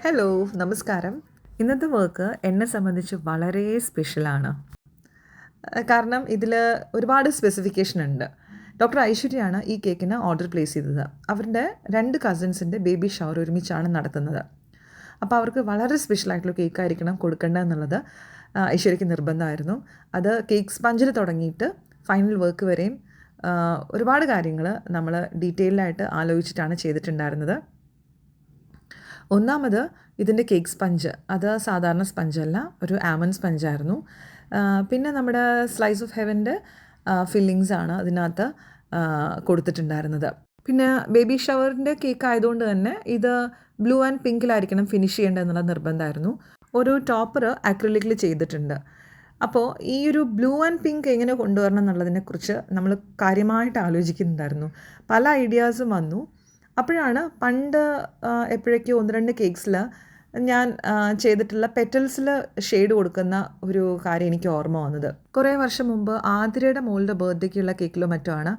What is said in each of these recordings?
Hello, നമസ്കാരം. ഇന്നത്തെ work എന്നെ സംബന്ധിച്ച് വളരെ സ്പെഷ്യലാണ്. കാരണം ഇതിൽ ഒരുപാട് സ്പെസിഫിക്കേഷൻ ഉണ്ട്. ഡോക്ടർ ഐശ്വര്യയാണ് ഈ കേക്കിന് ഓർഡർ പ്ലേസ് ചെയ്തത്. അവരുടെ 2 കസിൻസിൻ്റെ ബേബി ഷവർ ഒരുമിച്ചാണ് നടത്തുന്നത്. അപ്പോൾ അവർക്ക് വളരെ സ്പെഷ്യലായിട്ടുള്ള കേക്കായിരിക്കണം കൊടുക്കേണ്ടതെന്നുള്ളത് ഐശ്വര്യയ്ക്ക് നിർബന്ധമായിരുന്നു. അത് കേക്ക് സ്പഞ്ചിൽ തുടങ്ങിയിട്ട് ഫൈനൽ വർക്ക് വരെയും ഒരുപാട് കാര്യങ്ങൾ നമ്മൾ ഡീറ്റെയിൽഡായിട്ട് ആലോചിച്ചിട്ടാണ് ചെയ്തിട്ടുണ്ടായിരുന്നത്. ഒന്നാമത് ഇതിൻ്റെ കേക്ക് സ്പഞ്ച്, അത് സാധാരണ സ്പഞ്ചല്ല, ഒരു ആമണ്ട് സ്പഞ്ചായിരുന്നു. പിന്നെ നമ്മുടെ സ്ലൈസ് ഓഫ് ഹെവൻ്റെ ഫില്ലിങ്സാണ് അതിനകത്ത് കൊടുത്തിട്ടുണ്ടായിരുന്നത്. പിന്നെ ബേബി ഷവറിൻ്റെ കേക്ക് ആയതുകൊണ്ട് തന്നെ ഇത് ബ്ലൂ ആൻഡ് പിങ്കിലായിരിക്കണം ഫിനിഷ് ചെയ്യേണ്ടതെന്നുള്ള നിർബന്ധമായിരുന്നു. ഒരു ടോപ്പർ അക്രിലിക്കിൽ ചെയ്തിട്ടുണ്ട്. അപ്പോൾ ഈ ഒരു ബ്ലൂ ആൻഡ് പിങ്ക് എങ്ങനെ കൊണ്ടുവരണം എന്നുള്ളതിനെക്കുറിച്ച് നമ്മൾ കാര്യമായിട്ട് ആലോചിക്കുന്നുണ്ടായിരുന്നു. പല ഐഡിയാസും വന്നു. അപ്പോഴാണ് പണ്ട് എപ്പോഴൊക്കെയോ 1-2 കേക്ക്സിൽ ഞാൻ ചെയ്തിട്ടുള്ള പെറ്റൽസിൽ ഷെയ്ഡ് കൊടുക്കുന്ന ഒരു കാര്യം എനിക്ക് ഓർമ്മ വന്നത്. കുറേ വർഷം മുമ്പ് ആതിരയുടെ മോളുടെ ബർത്ത്ഡേക്കുള്ള കേക്കിലോ മറ്റോ ആണ്.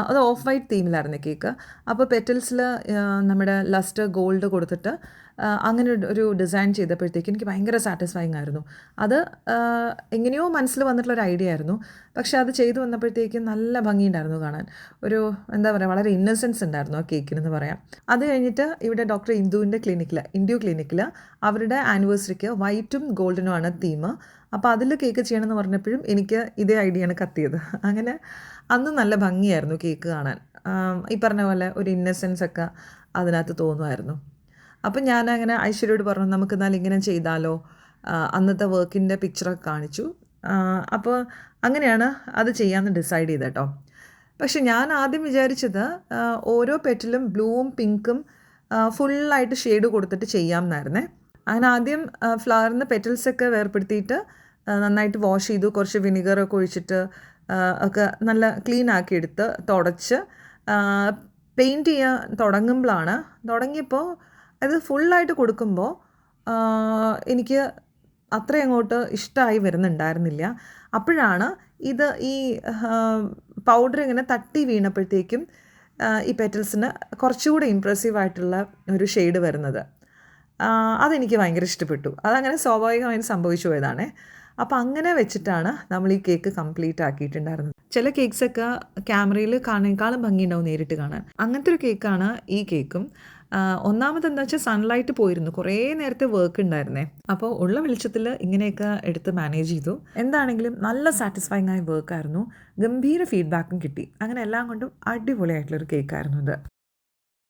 അത് ഓഫ് വൈറ്റ് തീമിലായിരുന്നു കേക്ക്. അപ്പോൾ പെറ്റൽസിൽ നമ്മുടെ ലസ്റ്റർ ഗോൾഡ് കൊടുത്തിട്ട് അങ്ങനെ ഒരു ഡിസൈൻ ചെയ്തപ്പോഴത്തേക്ക് എനിക്ക് ഭയങ്കര സാറ്റിസ്ഫൈങ് ആയിരുന്നു. അത് എങ്ങനെയോ മനസ്സിൽ വന്നിട്ടുള്ളൊരു ഐഡിയ ആയിരുന്നു. പക്ഷേ അത് ചെയ്തു വന്നപ്പോഴത്തേക്കും നല്ല ഭംഗിയുണ്ടായിരുന്നു കാണാൻ. ഒരു എന്താ പറയുക, വളരെ ഇന്നസെൻസ് ഉണ്ടായിരുന്നു ആ കേക്കിനെന്ന് പറയാം. അത് കഴിഞ്ഞിട്ട് ഇവിടെ ഡോക്ടർ ഇൻഡ്യൂ ക്ലിനിക്കിൽ അവരുടെ ആനിവേഴ്സറിക്ക് വൈറ്റും ഗോൾഡനുമാണ് തീം. അപ്പോൾ അതിൽ കേക്ക് ചെയ്യണമെന്ന് പറഞ്ഞപ്പോഴും എനിക്ക് ഇതേ ഐഡിയയാണ് കത്തിയത്. അങ്ങനെ അന്ന് നല്ല ഭംഗിയായിരുന്നു കേക്ക് കാണാൻ. ഈ പറഞ്ഞ പോലെ ഒരു ഇന്നസെൻസ് ഒക്കെ അതിനകത്ത് തോന്നുമായിരുന്നു. അപ്പം ഞാനങ്ങനെ ഐശ്വര്യയോട് പറഞ്ഞു, നമുക്ക് എന്നാൽ ഇങ്ങനെ ചെയ്താലോ. അന്നത്തെ വർക്കിൻ്റെ പിക്ചറൊക്കെ കാണിച്ചു. അപ്പോൾ അങ്ങനെയാണ് അത് ചെയ്യാമെന്ന് ഡിസൈഡ് ചെയ്തത് കേട്ടോ. പക്ഷെ ഞാൻ ആദ്യം വിചാരിച്ചത് ഓരോ പെറ്റിലും ബ്ലൂവും പിങ്കും ഫുള്ളായിട്ട് ഷെയ്ഡ് കൊടുത്തിട്ട് ചെയ്യാമെന്നായിരുന്നേ. അങ്ങനെ ആദ്യം ഫ്ലവറിന് പെറ്റൽസൊക്കെ വേർപ്പെടുത്തിയിട്ട് നന്നായിട്ട് വാഷ് ചെയ്തു. കുറച്ച് വിനിഗറൊക്കെ ഒഴിച്ചിട്ട് ഒക്കെ നല്ല ക്ലീൻ ആക്കി എടുത്ത് തുടച്ച് പെയിൻറ്റ് ചെയ്യാൻ തുടങ്ങിയപ്പോൾ അത് ഫുള്ളായിട്ട് കൊടുക്കുമ്പോൾ എനിക്ക് അത്രയും അങ്ങോട്ട് ഇഷ്ടമായി വരുന്നുണ്ടായിരുന്നില്ല. അപ്പോഴാണ് ഈ പൗഡർ ഇങ്ങനെ തട്ടി വീണപ്പോഴത്തേക്കും ഈ പെറ്റൽസിന് കുറച്ചുകൂടി ഇമ്പ്രസീവായിട്ടുള്ള ഒരു ഷെയ്ഡ് വരുന്നത്. അതെനിക്ക് ഭയങ്കര ഇഷ്ടപ്പെട്ടു. അതങ്ങനെ സ്വാഭാവികമായിട്ട് സംഭവിച്ചു പോയതാണേ. അപ്പോൾ അങ്ങനെ വെച്ചിട്ടാണ് നമ്മൾ ഈ കേക്ക് കംപ്ലീറ്റ് ആക്കിയിട്ടുണ്ടായിരുന്നത്. ചില കേക്ക്സൊക്കെ ക്യാമറയിൽ കാണേക്കാളും ഭംഗിയുണ്ടാവും നേരിട്ട് കാണാൻ. അങ്ങനത്തെ ഒരു കേക്കാണ് ഈ കേക്കും. ഒന്നാമത് എന്താ വെച്ചാൽ സൺലൈറ്റ് പോയിരുന്നു, കുറേ നേരത്തെ വർക്ക് ഉണ്ടായിരുന്നേ. അപ്പോൾ ഉള്ള വെളിച്ചത്തിൽ ഇങ്ങനെയൊക്കെ എടുത്ത് മാനേജ് ചെയ്തു. എന്താണെങ്കിലും നല്ല സാറ്റിസ്ഫൈങ് ആയ വർക്കായിരുന്നു. ഗംഭീര ഫീഡ്ബാക്കും കിട്ടി. അങ്ങനെ എല്ലാം കൊണ്ടും അടിപൊളിയായിട്ടുള്ളൊരു കേക്കായിരുന്നു ഇത്.